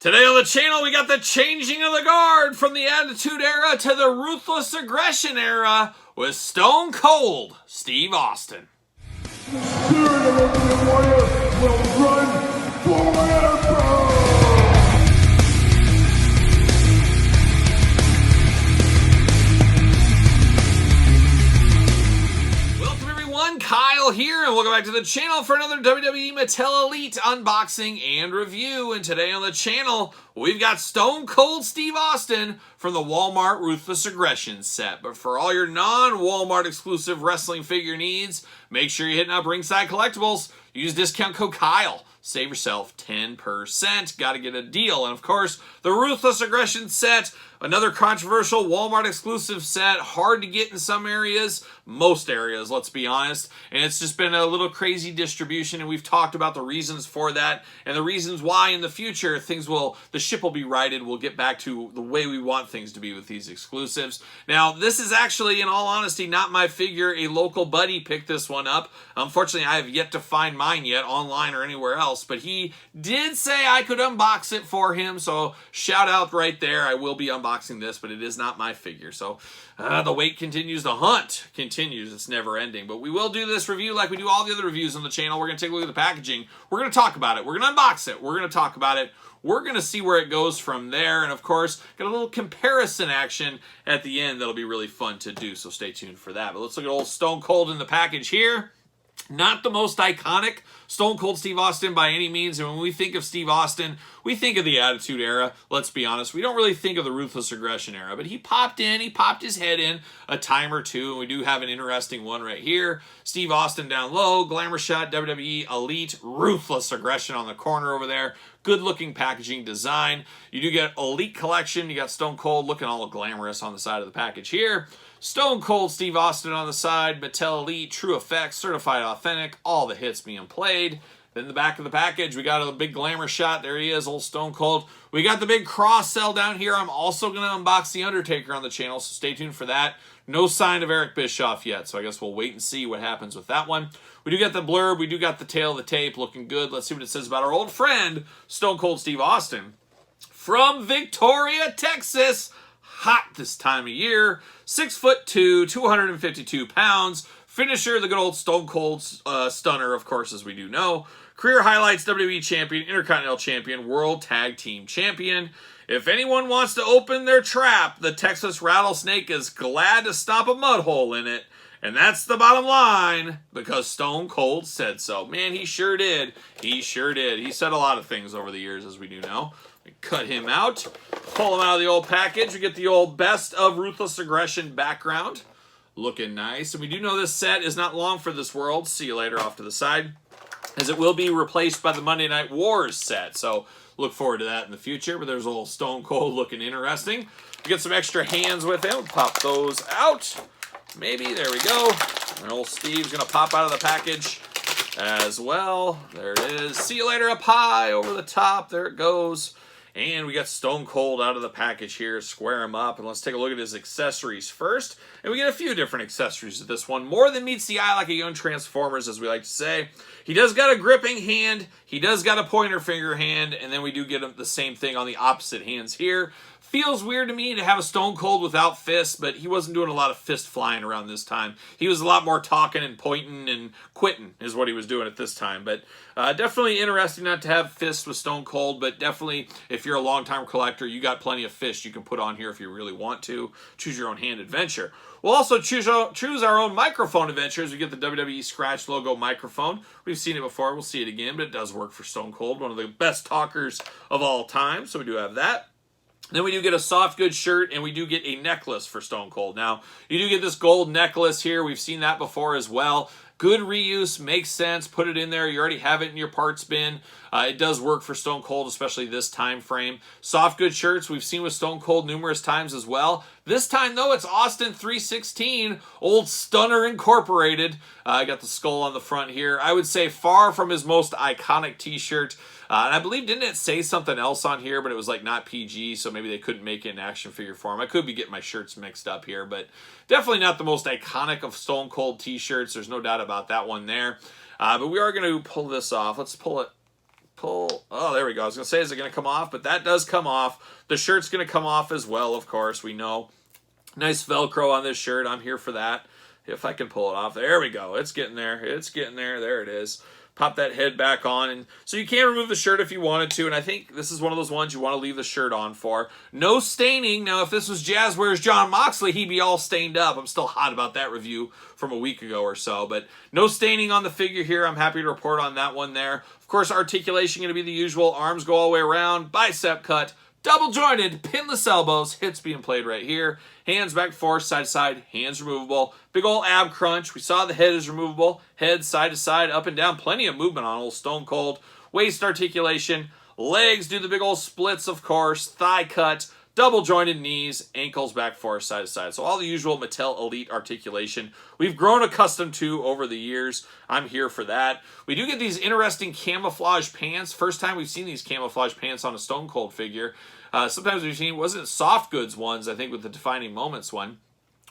Today on the channel, we got the changing of the guard from the Attitude Era to the Ruthless Aggression Era with Stone Cold Steve Austin. The spirit of Ultimate Warrior will run forever! Kyle here, and welcome back to the channel for another WWE Mattel Elite unboxing and review. And today on the channel, we've got Stone Cold Steve Austin from the Walmart Ruthless Aggression set. But for all your non-Walmart exclusive wrestling figure needs, make sure you're hitting up Ringside Collectibles. Use discount code Kyle. Save yourself 10%. Got to get a deal. And of course, the Ruthless Aggression set, another controversial Walmart exclusive set. Hard to get in some areas, most areas, let's be honest. And it's just been a little crazy distribution, and we've talked about the reasons for that and the reasons why in the future the ship will be righted. We'll get back to the way we want things to be with these exclusives. Now, this is actually, in all honesty, not my figure. A local buddy picked this one up. Unfortunately, I have yet to find mine yet online or anywhere else, but he did say I could unbox it for him, so shout out right there. I will be unboxing this, but it is not my figure. So the wait continues, the hunt continues. It's never ending, but we will do this review like we do all the other reviews on the channel. We're going to take a look at the packaging. We're going to talk about it. We're going to unbox it. We're going to talk about it. We're going to see where it goes from there. And of course, got a little comparison action at the end that'll be really fun to do. So stay tuned for that. But let's look at old Stone Cold in the package here. Not the most iconic Stone Cold Steve Austin by any means. And when we think of Steve Austin, we think of the Attitude Era. Let's be honest. We don't really think of the Ruthless Aggression Era. But he popped in. He popped his head in a time or two. And we do have an interesting one right here. Steve Austin down low. Glamour shot. WWE Elite. Ruthless Aggression on the corner over there. Good looking packaging design. You do get Elite Collection. You got Stone Cold looking all glamorous on the side of the package here. Stone Cold Steve Austin on the side, Mattel Elite, True Effects, Certified Authentic, all the hits being played. Then the back of the package, we got a big glamour shot. There he is, old Stone Cold. We got the big cross sell down here. I'm also going to unbox The Undertaker on the channel, so stay tuned for that. No sign of Eric Bischoff yet, so I guess we'll wait and see what happens with that one. We do get the blurb. We do got the tail of the tape looking good. Let's see what it says about our old friend, Stone Cold Steve Austin. From Victoria, Texas. Hot this time of year. 6'2", 252 pounds. Finisher, the good old Stone Cold Stunner, of course, as we do know. Career highlights, WWE Champion, Intercontinental Champion, World Tag Team Champion. If anyone wants to open their trap, the Texas Rattlesnake is glad to stomp a mud hole in it. And that's the bottom line, because Stone Cold said so. Man, he sure did. He sure did. He said a lot of things over the years, as we do know. We cut him out, pull him out of the old package. We get the old Best of Ruthless Aggression background. Looking nice. And we do know this set is not long for this world. See you later off to the side. As it will be replaced by the Monday Night Wars set. So look forward to that in the future. But there's a little Stone Cold looking interesting. We get some extra hands with him. Pop those out. Maybe. There we go. And old Steve's going to pop out of the package as well. There it is. See you later up high over the top. There it goes. And we got Stone Cold out of the package here. Square him up. And let's take a look at his accessories first. And we get a few different accessories with this one. More than meets the eye like a young Transformers, as we like to say. He does got a gripping hand. He does got a pointer finger hand. And then we do get the same thing on the opposite hands here. Feels weird to me to have a Stone Cold without fists, but he wasn't doing a lot of fist flying around this time. He was a lot more talking and pointing and quitting is what he was doing at this time. But definitely interesting not to have fists with Stone Cold, but definitely if you're a long-time collector, you got plenty of fists you can put on here if you really want to. Choose your own hand adventure. We'll also choose our own microphone adventures. We get the WWE Scratch logo microphone. We've seen it before. We'll see it again, but it does work for Stone Cold, one of the best talkers of all time. So we do have that. Then we do get a soft goods shirt, and we do get a necklace for Stone Cold. Now, you do get this gold necklace here. We've seen that before as well. Good reuse, makes sense. Put it in there. You already have it in your parts bin. It does work for Stone Cold, especially this time frame. Soft goods shirts we've seen with Stone Cold numerous times as well. This time, though, it's Austin 316, old Stunner Incorporated. I got the skull on the front here. I would say far from his most iconic t-shirt. And I believe, didn't it say something else on here, but it was like not PG, so maybe they couldn't make it in action figure form. I could be getting my shirts mixed up here, but definitely not the most iconic of Stone Cold t-shirts. There's no doubt about that one there. But we are going to pull this off. Let's pull pull. Oh, there we go. I was going to say, is it going to come off? But that does come off. The shirt's going to come off as well, of course. We know. Nice Velcro on this shirt. I'm here for that. If I can pull it off. There we go. It's getting there. It's getting there. There it is. Pop that head back on. And so you can remove the shirt if you wanted to. And I think this is one of those ones you want to leave the shirt on for. No staining. Now, if this was Jazzware's John Moxley, he'd be all stained up. I'm still hot about that review from a week ago or so. But no staining on the figure here. I'm happy to report on that one there. Of course, articulation going to be the usual. Arms go all the way around. Bicep cut. Double jointed, pinless elbows, hits being played right here. Hands back forth, side to side, hands removable. Big old ab crunch. We saw the head is removable. Head side to side, up and down. Plenty of movement on old Stone Cold. Waist articulation. Legs do the big old splits, of course. Thigh cut. Double jointed knees, ankles back forth, side to side. So all the usual Mattel Elite articulation we've grown accustomed to over the years. I'm here for that. We do get these interesting camouflage pants. First time we've seen these camouflage pants on a Stone Cold figure. Sometimes we've seen, wasn't it soft goods ones, I think, with the Defining Moments one.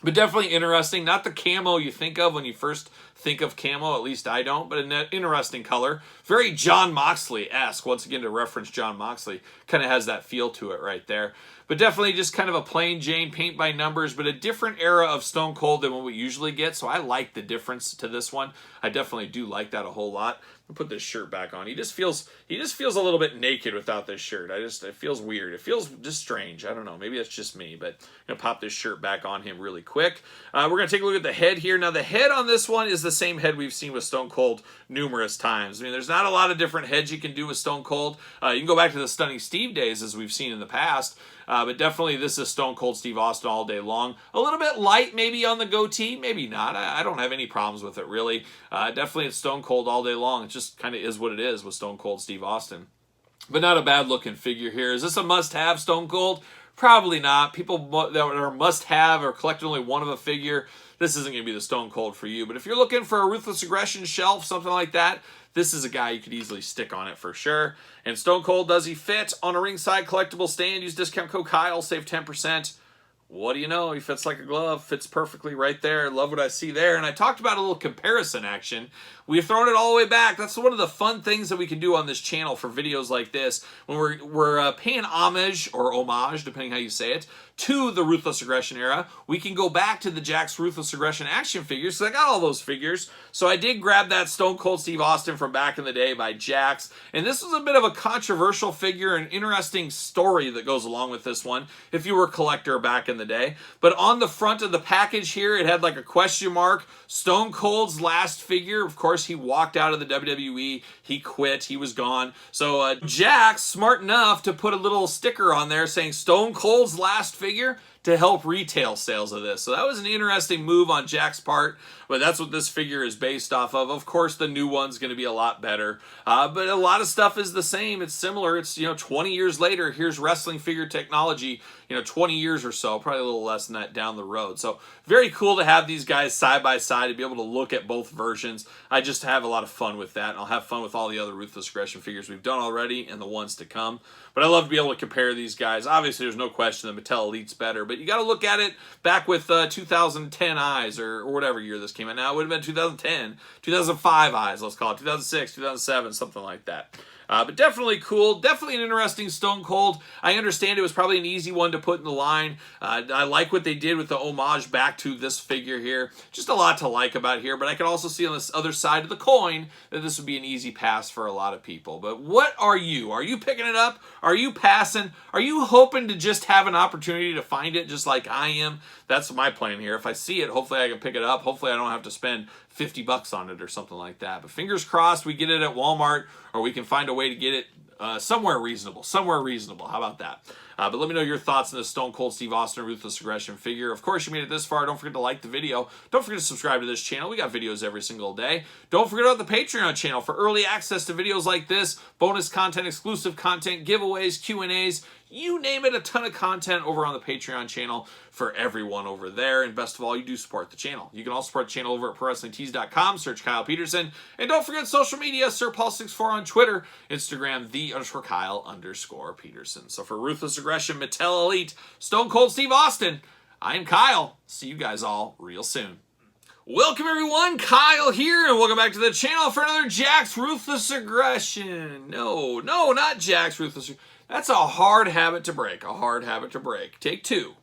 But definitely interesting. Not the camo you think of when you first think of camo, at least I don't, but an interesting color. Very John Moxley-esque. Once again, to reference John Moxley, kind of has that feel to it right there. But definitely just kind of a plain Jane paint by numbers, but a different era of Stone Cold than what we usually get. So I like the difference to this one. I definitely do like that a whole lot. I'll put this shirt back on. He just feels a little bit naked without this shirt. It feels weird. It feels just strange. I don't know. Maybe that's just me, but I'm gonna pop this shirt back on him really quick. We're gonna take a look at the head here. Now the head on this one is the same head we've seen with Stone Cold numerous times. I mean, there's not a lot of different heads you can do with Stone Cold. You can go back to the Stunning Steve days as we've seen in the past. But definitely this is Stone Cold Steve Austin all day long. A little bit light maybe on the goatee, maybe not. I don't have any problems with it really. Definitely it's Stone Cold all day long. It just kind of is what it is with Stone Cold Steve Austin. But not a bad looking figure here. Is this a must-have Stone Cold? Probably not. People that are must-have or collect only one of a figure, this isn't going to be the Stone Cold for you. But if you're looking for a Ruthless Aggression shelf, something like that, this is a guy you could easily stick on it for sure. And Stone Cold, does he fit on a ringside collectible stand? Use discount code Kyle, save 10%. What do you know? He fits like a glove. Fits perfectly right there. Love what I see there. And I talked about a little comparison action. We've thrown it all the way back. That's one of the fun things that we can do on this channel for videos like this. When we're paying homage, or homage, depending how you say it, to the Ruthless Aggression era, we can go back to the Jakks Ruthless Aggression action figures. So I got all those figures. So I did grab that Stone Cold Steve Austin from back in the day by Jakks. And this was a bit of a controversial figure, an interesting story that goes along with this one, if you were a collector back in the day. But on the front of the package here, it had like a question mark. Stone Cold's last figure. Of course, he walked out of the WWE. He quit. He was gone. So Jakks, smart enough to put a little sticker on there saying Stone Cold's last figure to help retail sales of this. So that was an interesting move on Jakks' part, but that's what this figure is based off of. Of course, the new one's going to be a lot better, but a lot of stuff is the same. It's similar. It's, 20 years later, here's wrestling figure technology, 20 years or so, probably a little less than that down the road. So very cool to have these guys side by side to be able to look at both versions. I just have a lot of fun with that, and I'll have fun with all the other Ruthless Aggression figures we've done already and the ones to come. But I love to be able to compare these guys. Obviously, there's no question the Mattel Elite's better, but you got to look at it back with 2010 eyes, or whatever year this came out. Now, it would have been 2010, 2005 eyes, let's call it, 2006, 2007, something like that. But definitely cool. Definitely an interesting Stone Cold. I understand it was probably an easy one to put in the line. I like what they did with the homage back to this figure here. Just a lot to like about here. But I can also see on this other side of the coin that this would be an easy pass for a lot of people. But what are you? Are you picking it up? Are you passing? Are you hoping to just have an opportunity to find it just like I am? That's my plan here. If I see it, hopefully I can pick it up. Hopefully I don't have to spend $50 on it or something like that. But fingers crossed we get it at Walmart, or we can find a way to get it somewhere reasonable. Somewhere reasonable. How about that? But let me know your thoughts on this Stone Cold Steve Austin Ruthless Aggression figure. Of course, you made it this far. Don't forget to like the video. Don't forget to subscribe to this channel. We got videos every single day. Don't forget about the Patreon channel for early access to videos like this, bonus content, exclusive content, giveaways, Q&As, you name it, a ton of content over on the Patreon channel for everyone over there. And best of all, you do support the channel. You can also support the channel over at ProWrestlingTees.com. Search Kyle Peterson. And don't forget social media, SirPaul64 on Twitter, Instagram, _Kyle_Peterson. So for Ruthless Aggression, Mattel Elite, Stone Cold Steve Austin, I'm Kyle. See you guys all real soon. Welcome everyone, Kyle here, and welcome back to the channel for another Jack's Ruthless Aggression. No, not Jack's Ruthless. That's a hard habit to break, Take two.